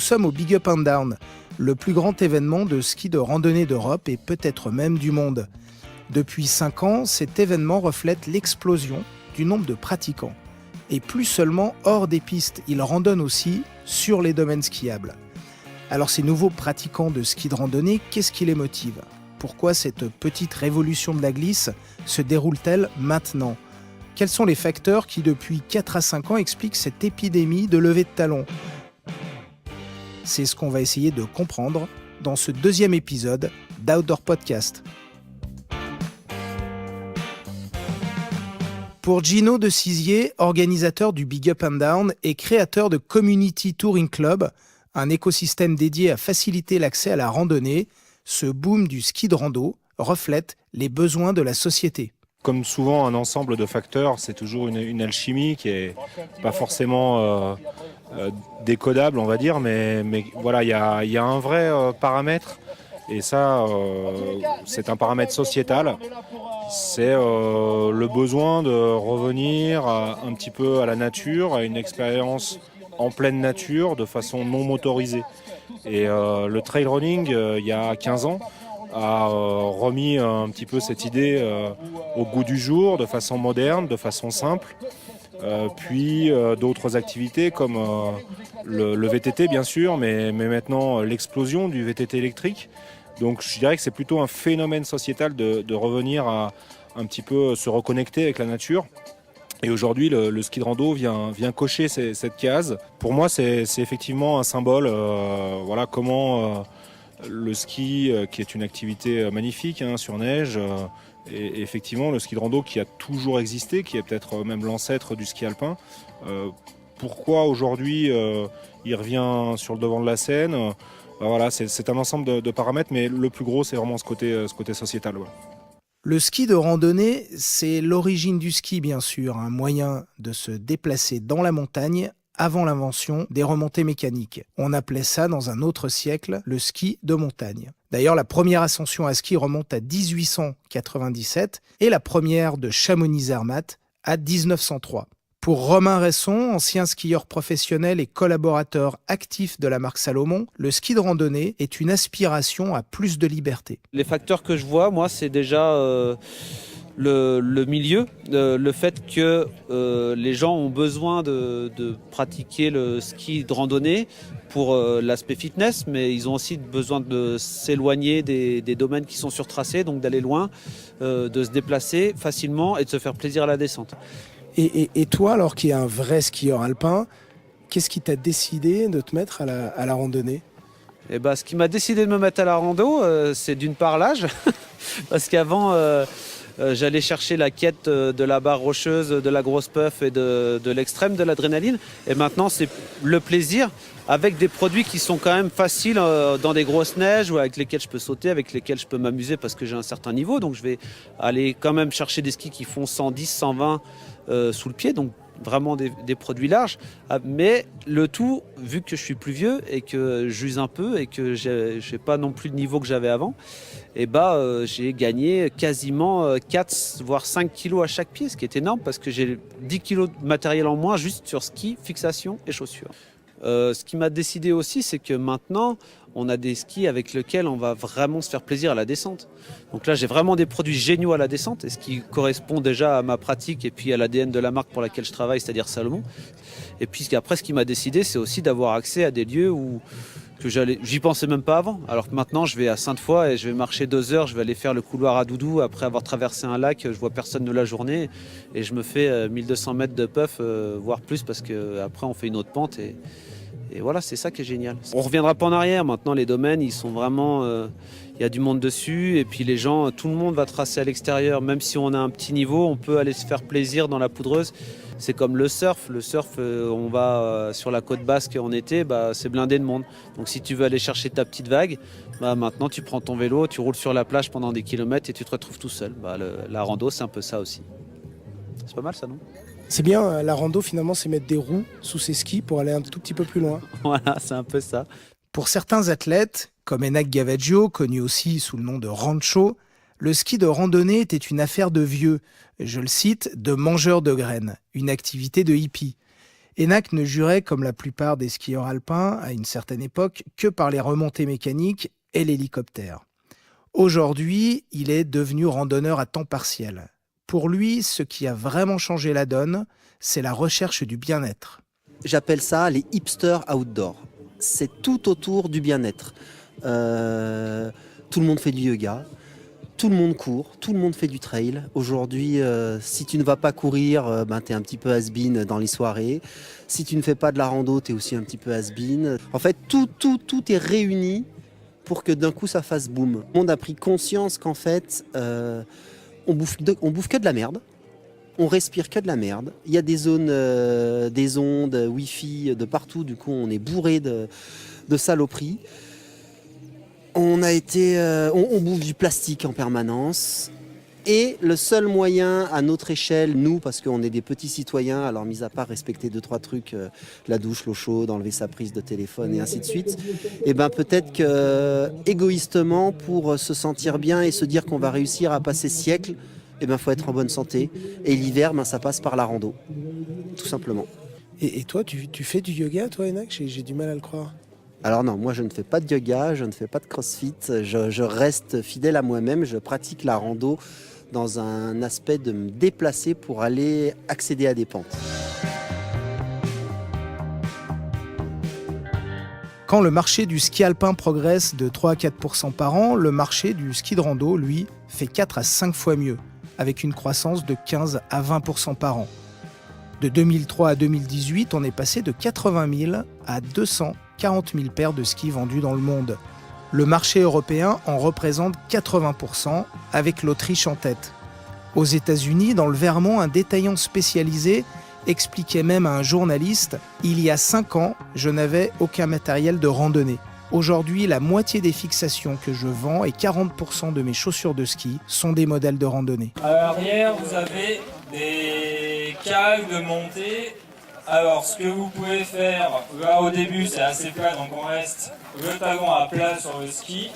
sommes au Big Up and Down, le plus grand événement de ski de randonnée d'Europe et peut-être même du monde. Depuis 5 ans, cet événement reflète l'explosion du nombre de pratiquants. Et plus seulement hors des pistes, ils randonnent aussi sur les domaines skiables. Alors ces nouveaux pratiquants de ski de randonnée, qu'est-ce qui les motive ? Pourquoi cette petite révolution de la glisse se déroule-t-elle maintenant ? Quels sont les facteurs qui, depuis 4 à 5 ans, expliquent cette épidémie de levée de talons ? C'est ce qu'on va essayer de comprendre dans ce 2e épisode d'Outdoor Podcast. Pour Gino de Cizier, organisateur du Big Up and Down et créateur de Community Touring Club, un écosystème dédié à faciliter l'accès à la randonnée, ce boom du ski de rando reflète les besoins de la société. Comme souvent, un ensemble de facteurs, c'est toujours une alchimie qui est pas forcément décodable, on va dire, mais voilà, il y a un vrai paramètre, et ça, c'est un paramètre sociétal. C'est le besoin de revenir un petit peu à la nature, à une expérience en pleine nature, de façon non motorisée. Et le trail running, il y a 15 ans, a remis un petit peu cette idée au goût du jour, de façon moderne, de façon simple. Puis d'autres activités comme le VTT bien sûr, mais maintenant l'explosion du VTT électrique. Donc je dirais que c'est plutôt un phénomène sociétal de revenir à un petit peu se reconnecter avec la nature. Et aujourd'hui, le ski de rando vient cocher cette case. Pour moi, c'est effectivement un symbole. Voilà comment le ski, qui est une activité magnifique sur neige, et effectivement le ski de rando qui a toujours existé, qui est peut-être même l'ancêtre du ski alpin. Pourquoi aujourd'hui il revient sur le devant de la scène ? Voilà, c'est un ensemble de paramètres, mais le plus gros, c'est vraiment ce côté sociétal. Ouais. Le ski de randonnée, c'est l'origine du ski, bien sûr, un moyen de se déplacer dans la montagne avant l'invention des remontées mécaniques. On appelait ça, dans un autre siècle, le ski de montagne. D'ailleurs, la première ascension à ski remonte à 1897 et la première de Chamonix-Zermatt à 1903. Pour Romain Resson, ancien skieur professionnel et collaborateur actif de la marque Salomon, le ski de randonnée est une aspiration à plus de liberté. Les facteurs que je vois, moi, c'est déjà le milieu, le fait que les gens ont besoin de pratiquer le ski de randonnée pour l'aspect fitness, mais ils ont aussi besoin de s'éloigner des domaines qui sont surtracés, donc d'aller loin, de se déplacer facilement et de se faire plaisir à la descente. Et toi, alors qui es un vrai skieur alpin, qu'est-ce qui t'a décidé de te mettre à la randonnée ? Et ce qui m'a décidé de me mettre à la rando, c'est d'une part l'âge, parce qu'avant, j'allais chercher la quête de la barre rocheuse, de la grosse puff et de l'extrême, de l'adrénaline. Et maintenant, c'est le plaisir avec des produits qui sont quand même faciles dans des grosses neiges, ou avec lesquels je peux sauter, avec lesquels je peux m'amuser parce que j'ai un certain niveau. Donc je vais aller quand même chercher des skis qui font 110, 120 sous le pied, donc vraiment des produits larges. Mais le tout, vu que je suis plus vieux et que j'use un peu et que j'ai pas non plus le niveau que j'avais avant, j'ai gagné quasiment 4 voire 5 kilos à chaque pied, ce qui est énorme parce que j'ai 10 kilos de matériel en moins juste sur ski, fixation et chaussures. Ce qui m'a décidé aussi, c'est que maintenant, on a des skis avec lesquels on va vraiment se faire plaisir à la descente. Donc là, j'ai vraiment des produits géniaux à la descente, et ce qui correspond déjà à ma pratique et puis à l'ADN de la marque pour laquelle je travaille, c'est-à-dire Salomon. Et puis après, ce qui m'a décidé, c'est aussi d'avoir accès à des lieux que j'y pensais même pas avant. Alors que maintenant, je vais à Sainte-Foy et je vais marcher 2 heures, je vais aller faire le couloir à Doudou après avoir traversé un lac, je vois personne de la journée et je me fais 1200 mètres de puff, voire plus, parce qu'après on fait une autre pente et voilà, c'est ça qui est génial. On ne reviendra pas en arrière. Maintenant, les domaines, ils sont vraiment... Il y a du monde dessus. Et puis les gens, tout le monde va tracer à l'extérieur. Même si on a un petit niveau, on peut aller se faire plaisir dans la poudreuse. C'est comme le surf. Le surf, on va sur la côte basque en été, c'est blindé de monde. Donc si tu veux aller chercher ta petite vague, maintenant tu prends ton vélo, tu roules sur la plage pendant des kilomètres et tu te retrouves tout seul. La rando, c'est un peu ça aussi. C'est pas mal ça, non ? C'est bien, la rando finalement, c'est mettre des roues sous ses skis pour aller un tout petit peu plus loin. Voilà, c'est un peu ça. Pour certains athlètes, comme Enak Gavaggio, connu aussi sous le nom de Rancho, le ski de randonnée était une affaire de vieux, je le cite, de mangeurs de graines, une activité de hippie. Enak ne jurait, comme la plupart des skieurs alpins à une certaine époque, que par les remontées mécaniques et l'hélicoptère. Aujourd'hui, il est devenu randonneur à temps partiel. Pour lui, ce qui a vraiment changé la donne, c'est la recherche du bien-être. J'appelle ça les hipsters outdoor. C'est tout autour du bien-être. Tout le monde fait du yoga, tout le monde court, tout le monde fait du trail. Aujourd'hui, si tu ne vas pas courir, tu es un petit peu has-been dans les soirées. Si tu ne fais pas de la rando, tu es aussi un petit peu has-been. En fait, tout est réuni pour que d'un coup ça fasse boum. Le monde a pris conscience qu'en fait, on bouffe que de la merde. On respire que de la merde. Il y a des zones, des ondes, Wi-Fi de partout. Du coup, on est bourré de saloperies. On bouffe du plastique en permanence. Et le seul moyen à notre échelle, nous, parce qu'on est des petits citoyens, alors mis à part respecter 2-3 trucs, la douche, l'eau chaude, enlever sa prise de téléphone et ainsi de suite, et peut-être que égoïstement, pour se sentir bien et se dire qu'on va réussir à passer ce siècle, faut être en bonne santé. Et l'hiver, ça passe par la rando, tout simplement. Et toi, tu fais du yoga, toi, Enak ? J'ai du mal à le croire. Alors non, moi je ne fais pas de yoga, je ne fais pas de crossfit, je reste fidèle à moi-même, je pratique la rando dans un aspect de me déplacer pour aller accéder à des pentes. Quand le marché du ski alpin progresse de 3 à 4% par an, le marché du ski de rando, lui, fait 4 à 5 fois mieux, avec une croissance de 15 à 20% par an. De 2003 à 2018, on est passé de 80 000 à 240 000 paires de skis vendus dans le monde. Le marché européen en représente 80%, avec l'Autriche en tête. Aux États-Unis, dans le Vermont, un détaillant spécialisé expliquait même à un journaliste « Il y a 5 ans, je n'avais aucun matériel de randonnée. Aujourd'hui, la moitié des fixations que je vends et 40% de mes chaussures de ski sont des modèles de randonnée. » À l'arrière, vous avez des cales de montée. Alors, ce que vous pouvez faire, là au début c'est assez plat, donc on reste le talon à plat sur le ski.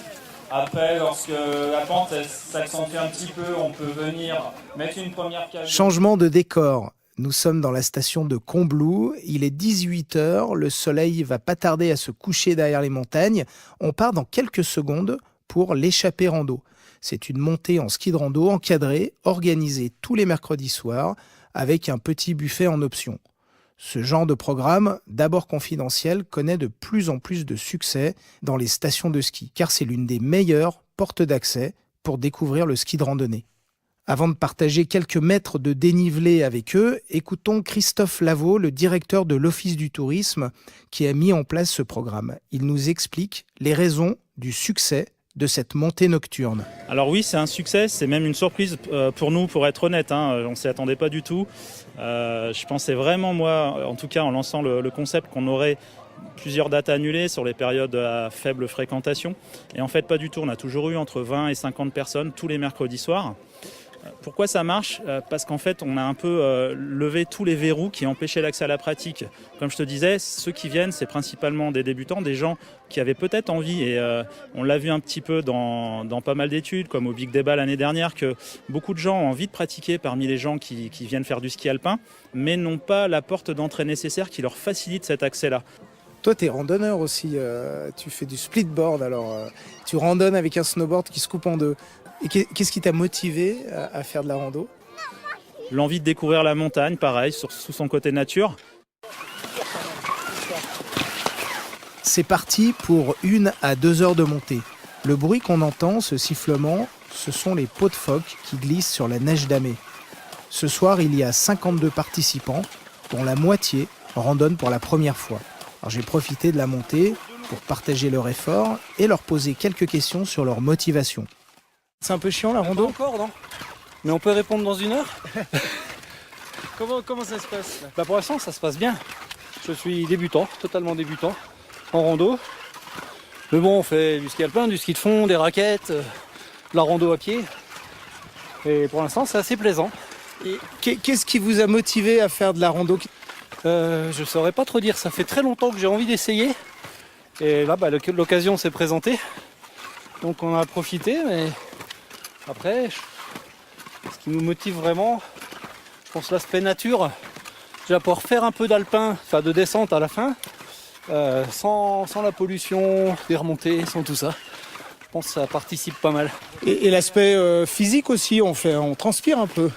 Après, lorsque la pente s'accentue un petit peu, on peut venir mettre une première cale. Changement de décor. Nous sommes dans la station de Combloux. Il est 18h, le soleil va pas tarder à se coucher derrière les montagnes. On part dans quelques secondes pour l'échappée rando. C'est une montée en ski de rando encadrée, organisée tous les mercredis soirs, avec un petit buffet en option. Ce genre de programme, d'abord confidentiel, connaît de plus en plus de succès dans les stations de ski, car c'est l'une des meilleures portes d'accès pour découvrir le ski de randonnée. Avant de partager quelques mètres de dénivelé avec eux, écoutons Christophe Lavaux, le directeur de l'Office du tourisme, qui a mis en place ce programme. Il nous explique les raisons du succès de cette montée nocturne. Alors oui, c'est un succès, c'est même une surprise pour nous, pour être honnête, on ne s'y attendait pas du tout. Je pensais vraiment, moi, en tout cas en lançant le concept, qu'on aurait plusieurs dates annulées sur les périodes à faible fréquentation. Et en fait, pas du tout, on a toujours eu entre 20 et 50 personnes tous les mercredis soirs. Pourquoi ça marche ? Parce qu'en fait, on a un peu levé tous les verrous qui empêchaient l'accès à la pratique. Comme je te disais, ceux qui viennent, c'est principalement des débutants, des gens qui avaient peut-être envie, et on l'a vu un petit peu dans pas mal d'études, comme au Big Débat l'année dernière, que beaucoup de gens ont envie de pratiquer parmi les gens qui viennent faire du ski alpin, mais n'ont pas la porte d'entrée nécessaire qui leur facilite cet accès-là. Toi, tu es randonneur aussi, tu fais du splitboard, alors tu randonnes avec un snowboard qui se coupe en deux. Et qu'est-ce qui t'a motivé à faire de la rando ? L'envie de découvrir la montagne, pareil, sous son côté nature. C'est parti pour 1 à 2 heures de montée. Le bruit qu'on entend, ce sifflement, ce sont les peaux de phoque qui glissent sur la neige damée. Ce soir, il y a 52 participants, dont la moitié randonnent pour la première fois. Alors, j'ai profité de la montée pour partager leur effort et leur poser quelques questions sur leur motivation. C'est un peu chiant la rando ? Pas encore, non ? Mais on peut répondre dans 1 heure. Comment ça se passe là ? Pour l'instant, ça se passe bien. Je suis débutant, totalement débutant, en rando. Mais bon, on fait du ski alpin, du ski de fond, des raquettes, de la rando à pied. Et pour l'instant, c'est assez plaisant. Et qu'est-ce qui vous a motivé à faire de la rando ? Je saurais pas trop dire, ça fait très longtemps que j'ai envie d'essayer. Et là, l'occasion s'est présentée. Donc on en a profité, mais après, ce qui nous motive vraiment, je pense l'aspect nature, déjà pouvoir faire un peu d'alpin, enfin de descente à la fin, sans la pollution, des remontées, sans tout ça. Je pense que ça participe pas mal. Et l'aspect physique aussi, on transpire un peu.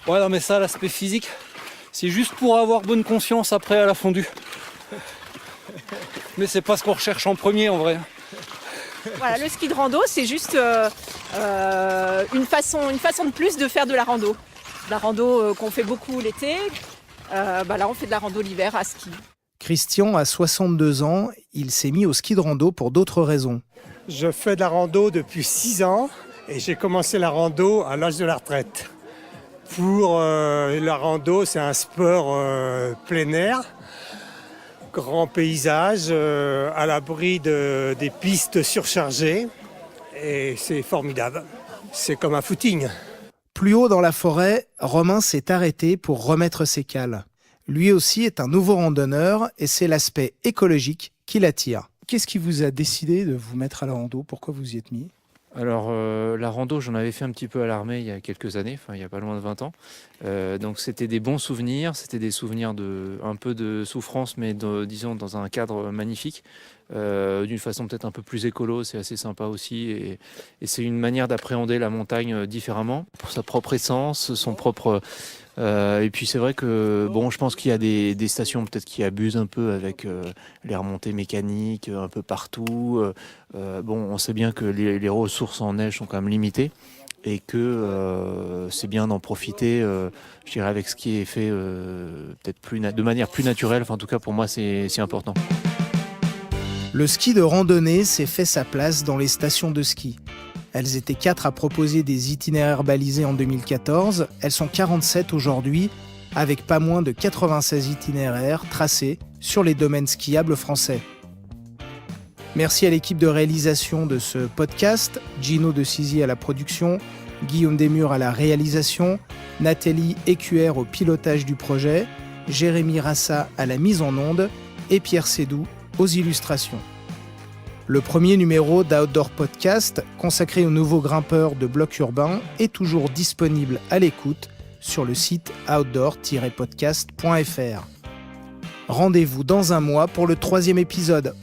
Ouais, non mais ça, l'aspect physique, c'est juste pour avoir bonne conscience après à la fondue. Mais c'est pas ce qu'on recherche en premier en vrai. Voilà, le ski de rando, c'est juste une façon de plus de faire de la rando. La rando qu'on fait beaucoup l'été, là on fait de la rando l'hiver à ski. Christian a 62 ans, il s'est mis au ski de rando pour d'autres raisons. Je fais de la rando depuis 6 ans et j'ai commencé la rando à l'âge de la retraite. Pour la rando, c'est un sport plein air, grand paysage, à l'abri des pistes surchargées et c'est formidable. C'est comme un footing. Plus haut dans la forêt, Romain s'est arrêté pour remettre ses cales. Lui aussi est un nouveau randonneur et c'est l'aspect écologique qui l'attire. Qu'est-ce qui vous a décidé de vous mettre à la rando? Pourquoi vous y êtes mis? Alors la rando, j'en avais fait un petit peu à l'armée il y a quelques années, il y a pas loin de 20 ans. Donc c'était des bons souvenirs, c'était des souvenirs un peu de souffrance, mais disons dans un cadre magnifique, d'une façon peut-être un peu plus écolo, c'est assez sympa aussi. Et c'est une manière d'appréhender la montagne différemment, pour sa propre essence, son propre... et puis c'est vrai que je pense qu'il y a des stations peut-être qui abusent un peu avec les remontées mécaniques un peu partout. On sait bien que les ressources en neige sont quand même limitées et que c'est bien d'en profiter, je dirais, avec ce qui est fait peut-être de manière plus naturelle. Enfin, en tout cas, pour moi, c'est important. Le ski de randonnée s'est fait sa place dans les stations de ski. Elles étaient 4 à proposer des itinéraires balisés en 2014. Elles sont 47 aujourd'hui, avec pas moins de 96 itinéraires tracés sur les domaines skiables français. Merci à l'équipe de réalisation de ce podcast, Gino de Sizy à la production, Guillaume Desmurs à la réalisation, Nathalie Écuer au pilotage du projet, Jérémy Rassa à la mise en onde et Pierre Sédou aux illustrations. Le premier numéro d'Outdoor Podcast, consacré aux nouveaux grimpeurs de blocs urbains, est toujours disponible à l'écoute sur le site outdoor-podcast.fr. Rendez-vous dans un mois pour le 3e épisode.